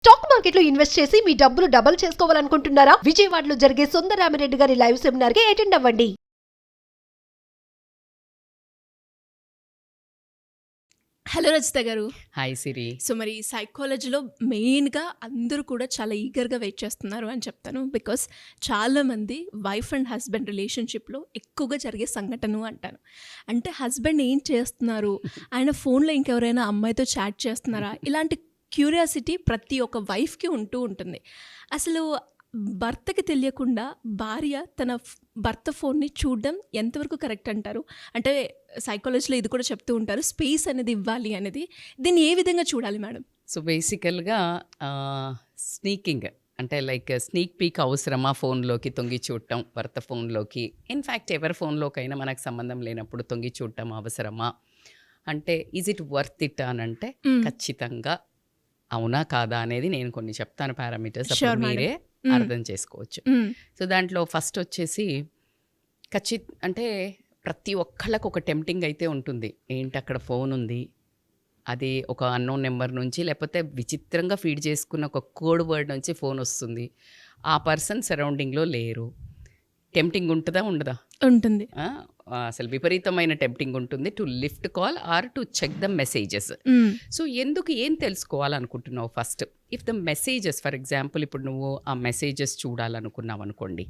Stock మార్కెట్లో invest చేసి మీ డబ్బులు డబుల్ చేసుకోవాలనుకుంటున్నారా? విజయవాడలో జరిగే సుందరరామిరెడ్డి గారి లైవ్ సెమినార్ కి అటెండ్ అవ్వండి. హలో రజిత గారు. హాయ్ సిరి. సో మరి సైకాలజీలో మెయిన్గా అందరూ కూడా చాలా ఈగర్గా వెయిట్ చేస్తున్నారు అని చెప్తాను. బికాస్ చాలామంది వైఫ్ అండ్ హస్బెండ్ రిలేషన్షిప్లో ఎక్కువగా జరిగే సంఘటన అంటాను. అంటే హస్బెండ్ ఏం చేస్తున్నారు, ఆయన ఫోన్లో ఇంకెవరైనా అమ్మాయితో చాట్ చేస్తున్నారా, ఇలాంటి క్యూరియాసిటీ ప్రతి ఒక్క వైఫ్కి ఉంటూ ఉంటుంది. అసలు భర్తకి తెలియకుండా భార్య తన భర్త ఫోన్ని చూడడం ఎంతవరకు కరెక్ట్ అంటారు? అంటే సైకాలజీలో ఇది కూడా చెప్తూ ఉంటారు, స్పేస్ అనేది ఇవ్వాలి అనేది. దీన్ని ఏ విధంగా చూడాలి మేడం? సో బేసికల్గా స్నీకింగ్ అంటే లైక్ స్నీక్ పీక్ అవసరమా? ఫోన్లోకి తొంగి చూడటం, భర్త ఫోన్లోకి, ఇన్ఫ్యాక్ట్ ఎవరి ఫోన్లోకైనా మనకు సంబంధం లేనప్పుడు తొంగి చూడటం అవసరమా అంటే ఈజ్ ఇట్ వర్త్ ఇట్ అని అంటే ఖచ్చితంగా అవునా కాదా అనేది నేను కొన్ని చెప్తాను పారామీటర్స్, అప్పుడు మీరే అర్థం చేసుకోవచ్చు. సో దాంట్లో ఫస్ట్ వచ్చేసి అంటే ప్రతి ఒక్కళ్ళకు ఒక టెంప్టింగ్ అయితే ఉంటుంది. ఏంటి అక్కడ ఫోన్ ఉంది, అది ఒక అన్నోన్ నెంబర్ నుంచి, లేకపోతే విచిత్రంగా ఫీడ్ చేసుకున్న ఒక కోడ్ వర్డ్ నుంచి ఫోన్ వస్తుంది, ఆ పర్సన్ సరౌండింగ్లో లేరు. టెంప్టింగ్ ఉంటుందా ఉండదా? ఉంటుంది. అసలు విపరీతమైన టెంప్టింగ్ ఉంటుంది to lift call or to check the messages. So ఎందుకు ఏం తెలుసుకోవాలనుకుంటున్నావు first? If the messages, for example ఇప్పుడు నువ్వు ఆ మెసేజెస్ చూడాలనుకున్నావు అనుకోండి,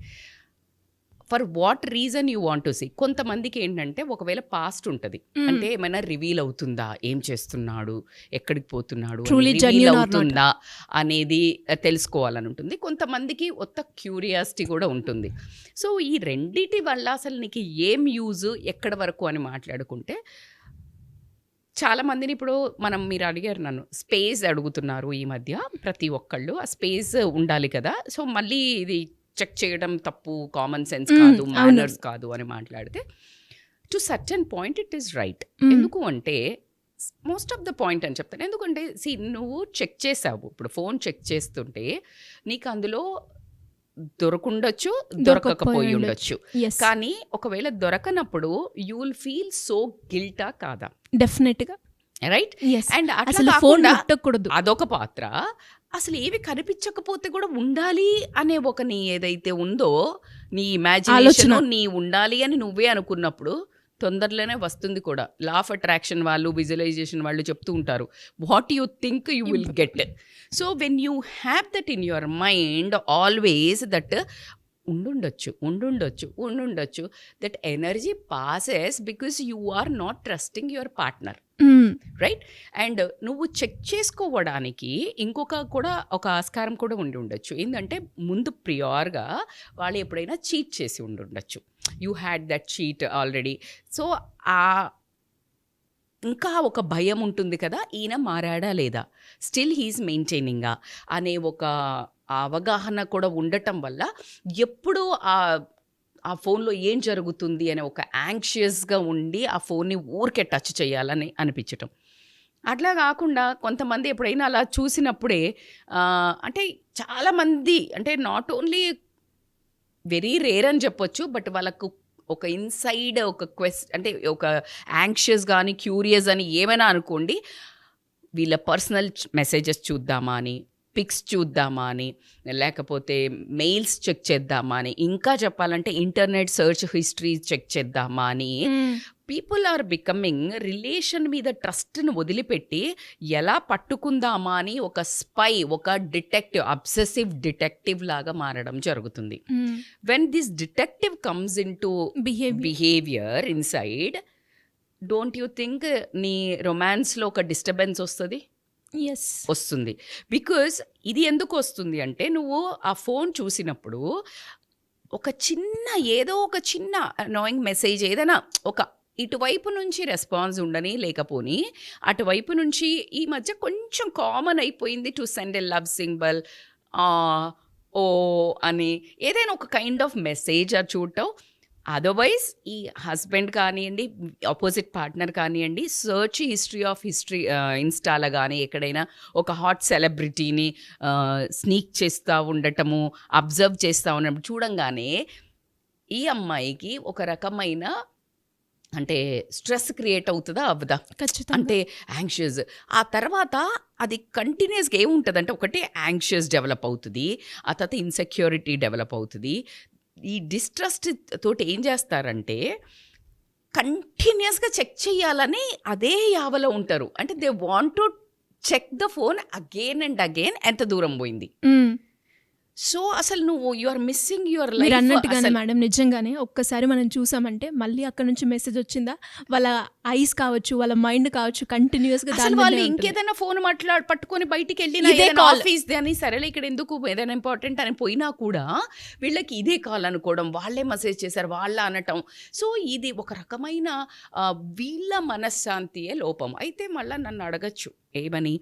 for what reason you want to see. కొంతమందికి ఏంటంటే ఒకవేళ పాస్ట్ ఉంటుంది, అంటే ఏమైనా రివీల్ అవుతుందా, ఏం చేస్తున్నాడు, ఎక్కడికి పోతున్నాడు, రివీల్ అవుతుందా అనేది తెలుసుకోవాలని ఉంటుంది. కొంతమందికి కొత్త క్యూరియాసిటీ కూడా ఉంటుంది. సో ఈ రెండిటి వల్ల అసలు నీకు ఏం యూజ్, ఎక్కడి వరకు అని మాట్లాడుకుంటే, చాలామందిని ఇప్పుడు మీరు అడిగారు నన్ను, స్పేస్ అడుగుతున్నారు ఈ మధ్య ప్రతి ఒక్కళ్ళు. ఆ స్పేస్ ఉండాలి కదా. సో మళ్ళీ ఇది చెక్ చేయడం తప్పు, కామన్ సెన్స్ కాదు, మేనర్స్ కాదు అని మాట్లాడితే to certain point it is right. ఎందుకు అంటే మోస్ట్ ఆఫ్ ద పాయింట్ అని చెప్తాను. ఎందుకంటే నువ్వు చెక్ చేసావు, ఇప్పుడు ఫోన్ చెక్ చేస్తుంటే నీకు అందులో దొరకుండొచ్చు, దొరకకపోయి ఉండొచ్చు. కానీ ఒకవేళ దొరకనప్పుడు యూ విల్ ఫీల్ సో గిల్టా కాదా? డెఫినెట్గా, రైట్. అండ్ అసలు ఫోన్ ముట్టకూడదు, అదొక పాత్ర. అసలు ఏవి కనిపించకపోతే కూడా ఉండాలి అనే ఒక నీ ఏదైతే ఉందో, నీ ఇమాజినేషన్, నీ ఉండాలి అని నువ్వే అనుకున్నప్పుడు తొందరలోనే వస్తుంది కూడా. లా ఆఫ్ అట్రాక్షన్ వాళ్ళు, విజువలైజేషన్ వాళ్ళు చెప్తూ ఉంటారు, what you think you will get. So when you have that in your mind always, that ఉండుండొచ్చు, that energy passes because you are not trusting your partner, right. And నువ్వు check చేసుకోవడానికి ఒక ఆస్కారం కూడా ఉండి ఉండొచ్చు. ఏంటంటే ముందు ప్రియార్గా వాళ్ళు ఎప్పుడైనా చీట్ చేసి ఉండొచ్చు, you had that cheat already. So ఇంకా ఒక భయం ఉంటుంది కదా, ఈయన మారాడా లేదా, స్టిల్ హీఈస్ మెయింటైనింగా అనే ఒక అవగాహన కూడా ఉండటం వల్ల ఎప్పుడూ ఆ ఫోన్లో ఏం జరుగుతుంది అనే ఒక యాంగ్షియస్గా ఉండి ఆ ఫోన్ని ఊరికే టచ్ చేయాలని అనిపించటం. అట్లా కాకుండా కొంతమంది ఎప్పుడైనా అలా చూసినప్పుడే, అంటే చాలామంది, అంటే నాట్ ఓన్లీ వెరీ రేర్ అని చెప్పొచ్చు, బట్ వాళ్ళకు ఒక ఇన్సైడ్ ఒక అంటే ఒక యాంగ్షియస్ కానీ క్యూరియస్ అని ఏమైనా అనుకోండి, వీళ్ళ పర్సనల్ మెసేజెస్ చూద్దామా అని, పిక్స్ చూద్దామా అని, లేకపోతే మెయిల్స్ చెక్ చేద్దామా అని, ఇంకా చెప్పాలంటే ఇంటర్నెట్ సర్చ్ హిస్టరీ చెక్ చేద్దామా అని, పీపుల్ ఆర్ బికమింగ్ రిలేషన్ మీద ట్రస్ట్ను వదిలిపెట్టి ఎలా పట్టుకుందామా అని ఒక స్పై, ఒక డిటెక్టివ్, అబ్సెసివ్ డిటెక్టివ్ లాగా మారడం జరుగుతుంది. When this detective comes in to behaviour inside, don't you think నీ రొమాన్స్లో ఒక డిస్టర్బెన్స్ వస్తుంది? బికాజ్ ఇది ఎందుకు వస్తుంది అంటే, నువ్వు ఆ ఫోన్ చూసినప్పుడు ఏదో ఒక చిన్న అనాయింగ్ మెసేజ్, ఏదైనా ఒక ఇటువైపు నుంచి రెస్పాన్స్ ఉండని లేకపోని, అటువైపు నుంచి ఈ మధ్య కొంచెం కామన్ అయిపోయింది to send a love symbol, ఓ అని ఏదైనా ఒక కైండ్ ఆఫ్ మెసేజ్ అది చూడటం. అదర్వైజ్ ఈ హస్బెండ్ కానివ్వండి, ఆపోజిట్ పార్ట్నర్ కానివ్వండి, సర్చ్ హిస్టరీ ఇన్స్టాలో కానీ ఎక్కడైనా ఒక హాట్ సెలబ్రిటీని స్నీక్ చేస్తూ ఉండటము, అబ్జర్వ్ చేస్తూ ఉన్నప్పుడు చూడంగానే ఈ అమ్మాయికి ఒక రకమైన అంటే స్ట్రెస్ క్రియేట్ అవుతుందా అవ్వదా? ఖచ్చితంగా. అంటే యాంగ్షియస్ ఆ తర్వాత అది కంటిన్యూస్గా ఏముంటుంది ఒకటి యాంగ్షియస్ డెవలప్ అవుతుంది, ఆ తర్వాత ఇన్సెక్యూరిటీ డెవలప్ అవుతుంది. ఈ డిస్ట్రస్ట్ తోటి ఏం చేస్తారంటే కంటిన్యూస్గా చెక్ చేయాలని అదే యావలో ఉంటారు. అంటే they want to check the phone again and again ఎంత దూరం పోయింది. సో అసలు నువ్వు యు ఆర్ మిస్సింగ్ యువర్ మీరు లైఫ్. అన్నట్టుగానే మేడం, నిజంగానే ఒక్కసారి మనం చూసామంటే మళ్ళీ అక్కడ నుంచి మెసేజ్ వచ్చిందా, వాళ్ళ ఐస్ కావచ్చు, వాళ్ళ మైండ్ కావచ్చు, కంటిన్యూస్గా అసలు వాళ్ళు ఇంకేదైనా ఫోన్ పట్టుకొని బయటికి వెళ్ళినా ఇదే ఏదైనా call. ఆఫీస్ అని సరేలే ఇక్కడ ఎందుకు ఏదైనా ఇంపార్టెంట్ అని పోయినా కూడా వీళ్ళకి ఇదే కాల్ అనుకోవడం, వాళ్ళే మెసేజ్ చేశారు వాళ్ళ అనటం. సో ఇది ఒక రకమైన వీళ్ళ మనశ్శాంతియే లోపం. అయితే మళ్ళీ నన్ను అడగచ్చు ఏమని,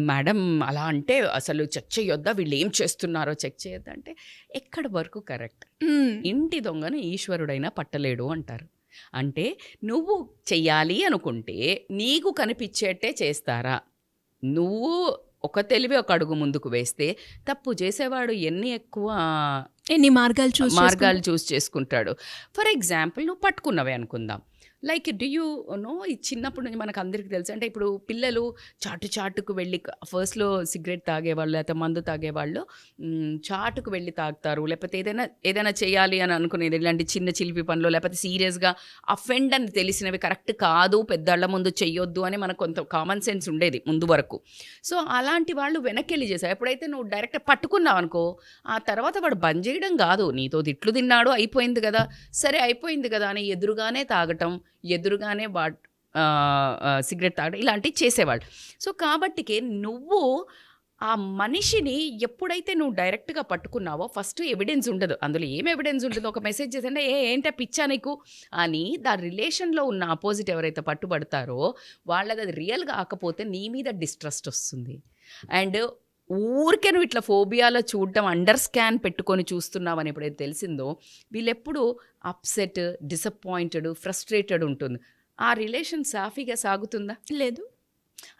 మేడం అలా అంటే అసలు చెక్ చేయొద్దా, వీళ్ళు ఏం చేస్తున్నారో చెక్ చేయొద్దా అంటే ఎక్కడి వరకు కరెక్ట్? ఇంటి దొంగను ఈశ్వరుడైనా పట్టలేడు అంటారు. అంటే నువ్వు చెయ్యాలి అనుకుంటే నీకు కనిపించేట్టే చేస్తారా? నువ్వు ఒక తెలివి ఒక అడుగు ముందుకు వేస్తే తప్పు చేసేవాడు ఎన్ని మార్గాలు చూస్ చేసుకుంటాడు. ఫర్ ఎగ్జాంపుల్ నువ్వు పట్టుకున్నవే అనుకుందాం, లైక్ డూ యూ నో, ఈ చిన్నప్పటి నుంచి మనకు అందరికీ తెలుసు. అంటే ఇప్పుడు పిల్లలు చాటుకు వెళ్ళి ఫస్ట్లో సిగరెట్ తాగేవాళ్ళు లేకపోతే మందు తాగేవాళ్ళు చాటుకు వెళ్ళి తాగుతారు, లేకపోతే ఏదైనా చేయాలి అని అనుకునేది ఇలాంటి చిన్న చిలిపి పనులు, లేకపోతే సీరియస్గా అఫెండ్ అని తెలిసినవి కరెక్ట్ కాదు పెద్దళ్ళ ముందు చెయ్యొద్దు అని మనకు కొంత కామన్ సెన్స్ ఉండేది ముందు వరకు. సో అలాంటి వాళ్ళు వెనక్కి వెళ్ళి చేశారు. ఎప్పుడైతే నువ్వు డైరెక్ట్ పట్టుకున్నావు అనుకో, ఆ తర్వాత వాడు బంద్ చేయడం కాదు, నీతో తిట్లు తిన్నాడు అయిపోయింది కదా, సరే అయిపోయింది కదా అని ఎదురుగానే తాగటం, ఎదురుగానే సిగరెట్ తాగడం ఇలాంటివి చేసేవాళ్ళు. సో కాబట్టికే నువ్వు ఆ మనిషిని ఎప్పుడైతే నువ్వు డైరెక్ట్గా పట్టుకున్నావో ఫస్ట్ ఎవిడెన్స్ ఉండదు, అందులో ఏం ఎవిడెన్స్ ఉంటుంది, ఒక మెసేజ్ చేసంటే ఏంటో పిచ్చా నీకు అని దాని రిలేషన్లో ఉన్న ఆపోజిట్ ఎవరైతే పట్టుబడతారో వాళ్ళది అది రియల్గా కాకపోతే నీ మీద డిస్ట్రస్ట్ వస్తుంది. అండ్ ఊరికే నువ్వు ఇట్లా ఫోబియాలో చూడటం, అండర్ స్కాన్ పెట్టుకొని చూస్తున్నావని ఎప్పుడైతే తెలిసిందో వీళ్ళెప్పుడు అప్సెట్, డిసప్పాయింటెడ్, ఫ్రస్ట్రేటెడ్ ఉంటుంది. ఆ రిలేషన్ సాఫీగా సాగుతుందా? లేదు.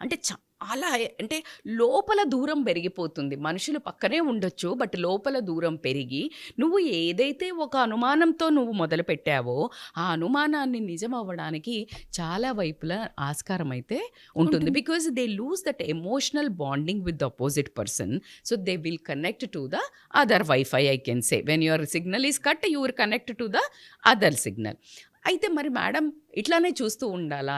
అంటే చాలా అంటే లోపల దూరం పెరిగిపోతుంది. మనుషులు పక్కనే ఉండొచ్చు, బట్ లోపల దూరం పెరిగి నువ్వు ఏదైతే ఒక అనుమానంతో నువ్వు మొదలు పెట్టావో ఆ అనుమానాన్ని నిజం అవ్వడానికి చాలా వైపులా ఆస్కారం అయితే ఉంటుంది. Because they lose that emotional bonding with the opposite person. So they will connect to the other wifi. I can say when your signal is cut you will connect to the other signal. అయితే మరి madam ఇట్లానే చూస్తూ ఉండాలా?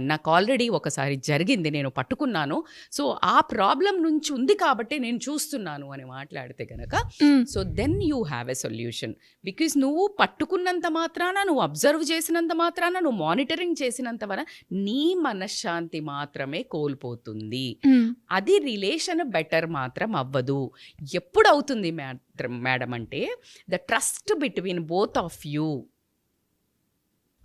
నాకు already ఒకసారి జరిగింది, నేను పట్టుకున్నాను, సో ఆ ప్రాబ్లం నుంచి ఉంది కాబట్టి నేను చూస్తున్నాను అని మాట్లాడితే కనుక so then you have a solution. Because నువ్వు పట్టుకున్నంత మాత్రాన, నువ్వు అబ్జర్వ్ చేసినంత మాత్రాన, నువ్వు మానిటరింగ్ చేసినంత వల్ల నీ మనశ్శాంతి మాత్రమే కోల్పోతుంది. అది రిలేషన్ బెటర్ మాత్రం అవ్వదు. ఎప్పుడు అవుతుంది మేడం అంటే the trust between both of you,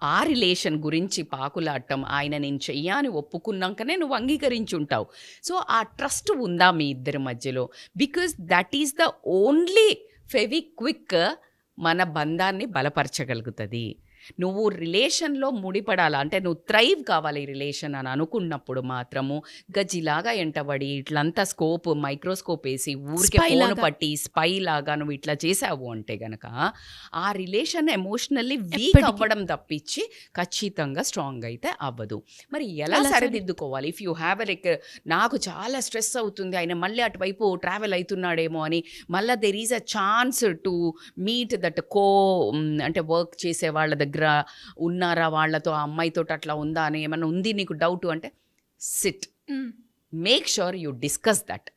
ఆ రిలేషన్ గురించి పాకులాడటం, ఆయన నేను చెయ్యాని ఒప్పుకున్నాకనే నువ్వు అంగీకరించి ఉంటావు. సో ఆ ట్రస్ట్ ఉందా మీ ఇద్దరి మధ్యలో? Because that is the only Fevikwik మన బంధాన్ని బలపరచగలుగుతుంది. నువ్వు రిలేషన్లో ముడిపడాలా అంటే నువ్వు థ్రైవ్ కావాలి రిలేషన్ అని అనుకున్నప్పుడు మాత్రము గజిలాగా ఎంటబడి ఇట్లంతా స్కోప్ మైక్రోస్కోప్ వేసి ఊరికే ఫోన్ పట్టి స్పై లాగా నువ్వు ఇట్లా చేసావు అంటే గనక ఆ రిలేషన్ ఎమోషనల్లీ వీక్ అవ్వడం తప్పించి ఖచ్చితంగా స్ట్రాంగ్ అయితే అవ్వదు. మరి ఎలా సరిదిద్దుకోవాలి? ఇఫ్ యూ హ్యావ్ లైక్ నాకు చాలా స్ట్రెస్ అవుతుంది, ఆయన మళ్ళీ అటువైపు ట్రావెల్ అవుతున్నాడేమో అని, మళ్ళీ there is a chance to meet that అంటే వర్క్ చేసే వాళ్ళ దగ్గర ఉన్నారా, వాళ్ళతో ఆ అమ్మాయితో అట్లా ఉందా అని ఏమన్నా ఉంది నీకు డౌట్ అంటే SIT, make sure you discuss that.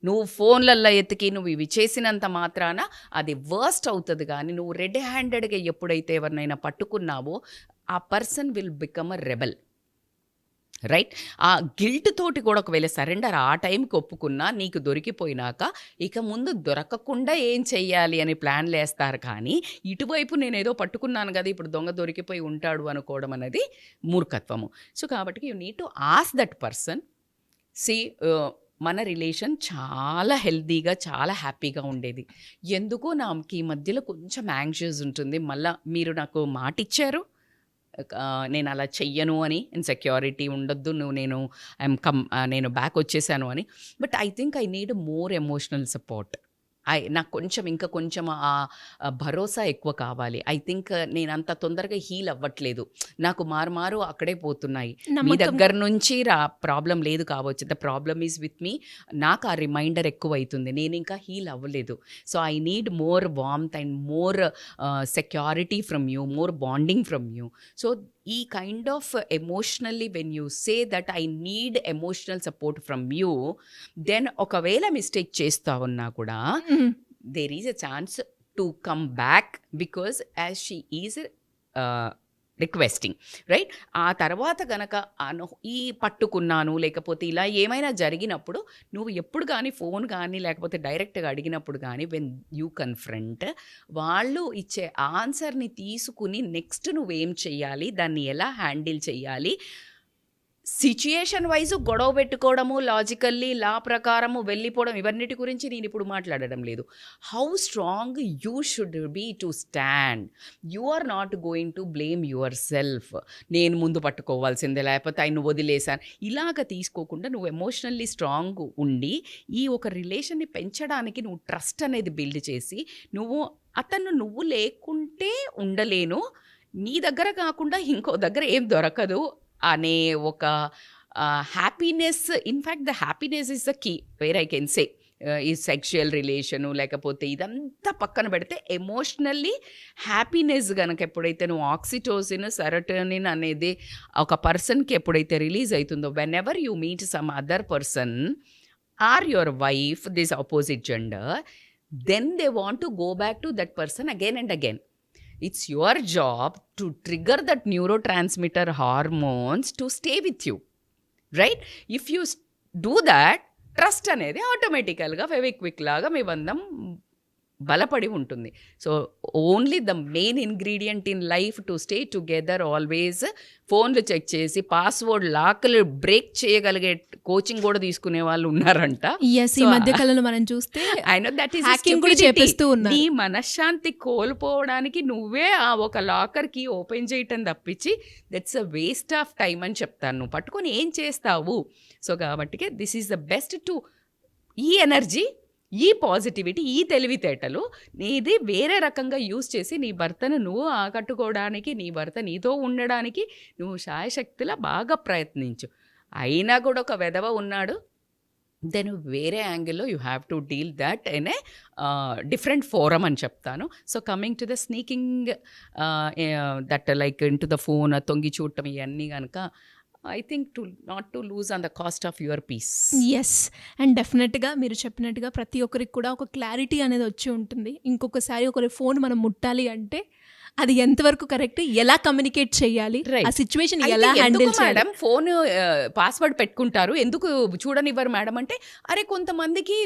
నువ్వు ఫోన్లల్లో ఎత్తికి నువ్వు ఇవి చేసినంత మాత్రాన అది వర్స్ట్ అవుతుంది. కానీ నువ్వు రెడ్ హ్యాండెడ్గా ఎప్పుడైతే ఎవరినైనా పట్టుకున్నావో ఆ person will become a rebel, right? ఆ గిల్ట్ తోటి కూడా ఒకవేళ సరెండర్ ఆ టైంకి ఒప్పుకున్నా నీకు దొరికిపోయినాక ఇక ముందు దొరకకుండా ఏం చెయ్యాలి అని ప్లాన్లు వేస్తారు. కానీ ఇటువైపు నేను ఏదో పట్టుకున్నాను కదా ఇప్పుడు దొంగ దొరికిపోయి ఉంటాడు అనుకోవడం అనేది మూర్ఖత్వము. సో కాబట్టి you need to ask that person, see మన రిలేషన్ చాలా హెల్తీగా చాలా హ్యాపీగా ఉండేది, ఎందుకో నాకు ఈ మధ్యలో కొంచెం యాంగ్షియస్ ఉంటుంది, మళ్ళీ మీరు నాకు మాట ఇచ్చారు నేను అలా చెయ్యను అని, ఇన్సెక్యూరిటీ ఉండొద్దు, నేను బ్యాక్ వచ్చేసాను అని, but I think I need more emotional support. నాకు కొంచెం ఇంకా కొంచెం భరోసా ఎక్కువ కావాలి. ఐ థింక్ నేను అంత తొందరగా హీల్ అవ్వట్లేదు. నాకు మారు అక్కడే పోతున్నాయి. మీ దగ్గర నుంచి ప్రాబ్లం లేదు కావచ్చు. The problem is with me. నాకు ఆ రిమైండర్ ఎక్కువ అవుతుంది. నేను ఇంకా హీల్ అవ్వలేదు. So I need more warmth and more security from you, more bonding from you. So ఈ kind of emotionally when you say that I need emotional support from you, then ఒకవేళ mistake చేస్తా ఉన్నా కూడా there is a chance to come back because as she is requesting, right? ఆ తర్వాత గనక ఈ పట్టుకున్నాను లేకపోతే ఇలా ఏమైనా జరిగినప్పుడు నువ్వు ఎప్పుడు కానీ ఫోన్ కానీ లేకపోతే డైరెక్ట్గా అడిగినప్పుడు కానీ వెన్ యూ కన్ఫ్రంట్, వాళ్ళు ఇచ్చే ఆన్సర్ని తీసుకుని నెక్స్ట్ నువ్వేం చెయ్యాలి, దాన్ని ఎలా హ్యాండిల్ చెయ్యాలి, సిచ్యుయేషన్ వైజ్ గొడవ పెట్టుకోవడము, లాజికల్లీ లా ప్రకారము వెళ్ళిపోవడం, ఇవన్నిటి గురించి నేను ఇప్పుడు మాట్లాడడం లేదు. How strong you should be to stand. You are not going to blame yourself. నేను ముందు పట్టుకోవాల్సిందే లేకపోతే ఆయన వదిలేశాను ఇలాగ తీసుకోకుండా నువ్వు ఎమోషనల్లీ స్ట్రాంగ్ ఉండి ఈ ఒక రిలేషన్ని పెంచడానికి నువ్వు ట్రస్ట్ అనేది బిల్డ్ చేసి, నువ్వు లేకుంటే ఉండలేను, నీ దగ్గర కాకుండా ఇంకో దగ్గర ఏం దొరకదు అనే ఒక happiness. In fact the happiness is the key where I can say. ఈ సెక్షువల్ రిలేషను లేకపోతే ఇదంతా పక్కన పెడితే ఎమోషనల్లీ హ్యాపీనెస్ కనుక ఎప్పుడైతే నువ్వు ఆక్సిటోసిన్, సెరటోనిన్ అనేది ఒక పర్సన్కి ఎప్పుడైతే రిలీజ్ అవుతుందో, when ever you meet some other person are your wife, this opposite gender, then they want to go back to that person again and again. It's your job to trigger that neurotransmitter hormones to stay with you, right? If you do that, trust అనేది ఆటోమేటికల్గా ఫెవిక్విక్ లాగా మీ బంధం బలపడి ఉంటుంది. So only the main ingredient in life to stay together always, ఫోన్లు check చేసి password లాక్లు break చేయగలిగే coaching కూడా తీసుకునే వాళ్ళు ఉన్నారంట. ఈ మధ్య కాలంలో మనం చూస్తే I know that is hacking కూడా చేపిస్తూ ఉన్నారు. నీ మనశ్శాంతి కోల్పోవడానికి నువ్వే ఆ ఒక లాకర్కి ఓపెన్ చేయటం తప్పించి that's a waste of time అని చెప్తాను. నువ్వు పట్టుకొని ఏం చేస్తావు? సో కాబట్టి this is the best to ఈ ఎనర్జీ, ఈ పాజిటివిటీ, ఈ తెలివితేటలు నీది వేరే రకంగా యూజ్ చేసి నీ భర్తను నువ్వు ఆకట్టుకోవడానికి, నీ భర్త నీతో ఉండడానికి నువ్వు శాయశక్తిలా బాగా ప్రయత్నించు. అయినా కూడా ఒక వెధవ ఉన్నాడు, దెన్ వేరే యాంగిల్లో you have to deal that in a different forum అని చెప్తాను. So coming to the sneaking that like in to the phone, తొంగి చూడటం, ఇవన్నీ కనుక I think not to lose on the cost of your peace. Yes, and డెఫినెట్గా మీరు చెప్పినట్టుగా ప్రతి ఒక్కరికి కూడా ఒక క్లారిటీ అనేది వచ్చి ఉంటుంది. ఇంకొకసారి ఒకరి ఫోన్ మనం ముట్టాలి అంటే అది ఎంతవరకు కరెక్ట్, ఎలా కమ్యూనికేట్ చేయాలి, ఆ సిచ్యువేషన్ ఎలా హ్యాండిల్ చేయాలి. మేడం ఫోన్ పాస్వర్డ్ పెట్టుకుంటారు, ఎందుకు చూడనివ్వరు మేడం అంటే, అరే కొంతమందికి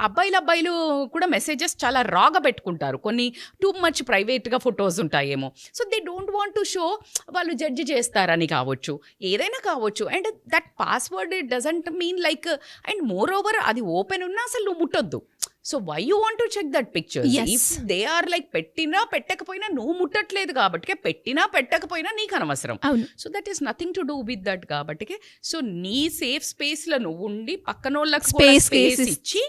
అబ్బాయిలు కూడా మెసేజెస్ చాలా రాగా పెట్టుకుంటారు, కొన్ని టూ మచ్ ప్రైవేట్గా ఫొటోస్ ఉంటాయేమో. So they don't want to show, వాళ్ళు జడ్జి చేస్తారని కావచ్చు, ఏదైనా కావచ్చు. And that password doesn't mean like, and moreover అది ఓపెన్ ఉన్నా అసలు నువ్వు ముట్టొద్దు. So why you want to check that pictures? If they are like పెట్టినా పెట్టకపోయినా నువ్వు ముట్టట్లేదు కాబట్టి, పెట్టినా పెట్టకపోయినా నీకు అనవసరం. So that is nothing to do with that కాబట్టి, సో నీ సేఫ్ స్పేస్లో నువ్వు ఉండి పక్కనోళ్ళకి స్పేస్ ఇచ్చి,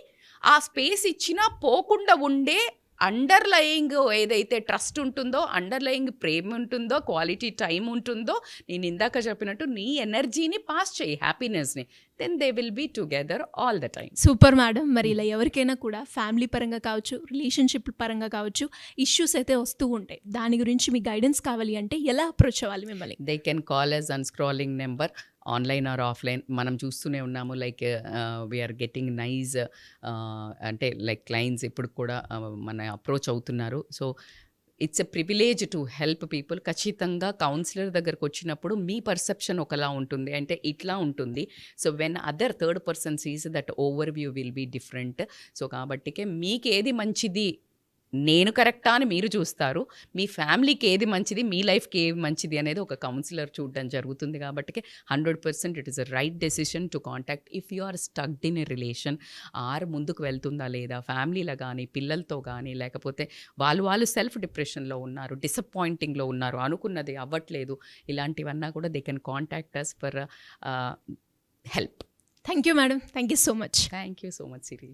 ఆ స్పేస్ ఇచ్చినా పోకుండా ఉండే అండర్లయింగ్ ఏదైతే ట్రస్ట్ ఉంటుందో, అండర్లయింగ్ ప్రేమ ఉంటుందో, క్వాలిటీ టైం ఉంటుందో, నేను ఇందాక చెప్పినట్టు నీ ఎనర్జీని పాస్ చేయి, హ్యాపీనెస్ని, then they will be together all the time. Super madam. మరి ఇలా ఎవరికైనా కూడా ఫ్యామిలీ పరంగా కావచ్చు, రిలేషన్షిప్ పరంగా కావచ్చు, ఇష్యూస్ అయితే వస్తూ ఉంటాయి, దాని గురించి మీ గైడెన్స్ కావాలి అంటే ఎలా అప్రోచ్ అవ్వాలి మిమ్మల్ని? They can call us on scrolling number, online or offline. మనం చూస్తూనే ఉన్నాము, లైక్ వీఆర్ గెట్టింగ్ నైస్ అంటే లైక్ క్లయింట్స్ ఇప్పుడు కూడా మన అప్రోచ్ అవుతున్నారు. So it's a privilege to help people. ఖచ్చితంగా కౌన్సిలర్ దగ్గరకు వచ్చినప్పుడు మీ పర్సెప్షన్ ఒకలా ఉంటుంది, అంటే ఇట్లా ఉంటుంది. So when other third person sees that overview will be different. So కాబట్టికే మీకు ఏది మంచిది, నేను కరెక్టా అని మీరు చూస్తారు, మీ ఫ్యామిలీకి ఏది మంచిది, మీ లైఫ్కి ఏది మంచిది అనేది ఒక కౌన్సిలర్ చూడడం జరుగుతుంది. కాబట్టి 100% it is a right decision to contact if you are stucked in a relation, or ముందుకు వెళ్తుందా లేదా, ఫ్యామిలీలో కానీ పిల్లలతో కానీ, లేకపోతే వాళ్ళు సెల్ఫ్ డిప్రెషన్లో ఉన్నారు, డిసప్పాయింటింగ్లో ఉన్నారు, అనుకున్నది అవ్వట్లేదు, ఇలాంటివన్నా కూడా they can contact us for help. Thank you madam, thank you so much. Thank you so much Siri.